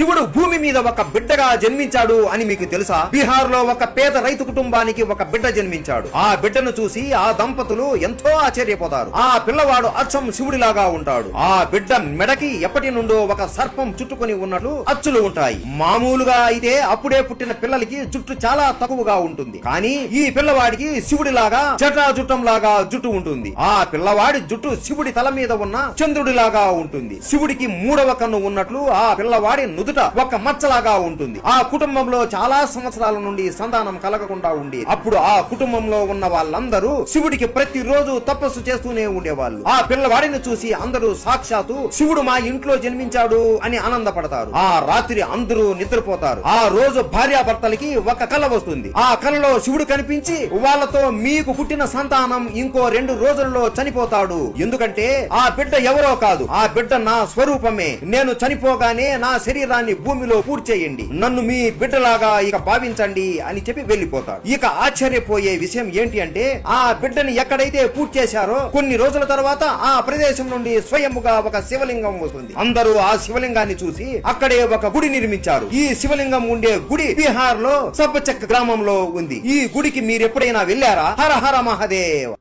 శివుడు భూమి మీద ఒక బిడ్డగా జన్మించాడు అని మీకు తెలుసా? బీహార్ లో ఒక పేద రైతు కుటుంబానికి ఒక బిడ్డ జన్మించాడు. ఆ బిడ్డను చూసి ఆ దంపతులు ఎంతో ఆశ్చర్యపోతారు. ఆ పిల్లవాడు అచ్చం శివుడిలాగా ఉంటాడు. ఆ బిడ్డ మెడకి ఎప్పటి నుండో ఒక సర్పం చుట్టుకొని ఉన్నట్లు అచ్చులు ఉంటాయి. మామూలుగా అయితే అప్పుడే పుట్టిన పిల్లలకి జుట్టు చాలా తక్కువగా ఉంటుంది. కానీ ఈ పిల్లవాడికి శివుడిలాగా జటాజుట్టం లాగా జుట్టు ఉంటుంది. ఆ పిల్లవాడి జుట్టు శివుడి తల మీద ఉన్న చంద్రుడిలాగా ఉంటుంది. శివుడికి మూడవ కన్ను ఉన్నట్లు ఆ పిల్లవాడి నుదుట ఒక మచ్చలాగా ఉంటుంది. ఆ కుటుంబంలో చాలా సంవత్సరాల నుండి సంతానం కలగకుండా ఉండేది. అప్పుడు ఆ కుటుంబంలో ఉన్న వాళ్ళందరూ శివుడికి ప్రతిరోజు తపస్సు చేస్తూనే ఉండేవాళ్ళు. ఆ పిల్లవాడిని చూసి అందరూ సాక్షాత్తు శివుడు మా ఇంట్లో జన్మించాడు అని ఆనందపడతారు. ఆ రాత్రి అందరూ నిద్రపోతారు. ఆ రోజు భార్యాభర్తలకి ఒక కల వస్తుంది. ఆ కలలో శివుడు కనిపించి వాళ్ళతో మీకు పుట్టిన సంతానం ఇంకో 2 రోజుల్లో చనిపోతాడు. ఎందుకంటే ఆ బిడ్డ ఎవరో కాదు, ఆ బిడ్డ నా స్వరూపమే. నేను చనిపోగానే నా శరీరాన్ని భూమిలో పూడ్చేయండి, నన్ను మీ బిడ్డలాగా ఇక భావించండి అని చెప్పి వెళ్లిపోతాడు. ఇక ఆశ్చర్యపోయే విషయం ఏంటి అంటే ఆ బిడ్డని ఎక్కడైతే పూడ్చేశారో కొన్ని రోజుల తర్వాత ఆ ప్రదేశం నుండి స్వయముగా ఒక శివలింగం వస్తుంది. అందరూ ఆ శివలింగాన్ని చూసి అక్కడే ఒక గుడి నిర్మించారు. ఈ శివలింగం ఉండే గుడి బీహార్ లో సబ్బచక్ గ్రామంలో ఉంది. ఈ గుడికి మీరు ఎప్పుడైనా వెళ్ళారా? హర హర మహాదేవ్.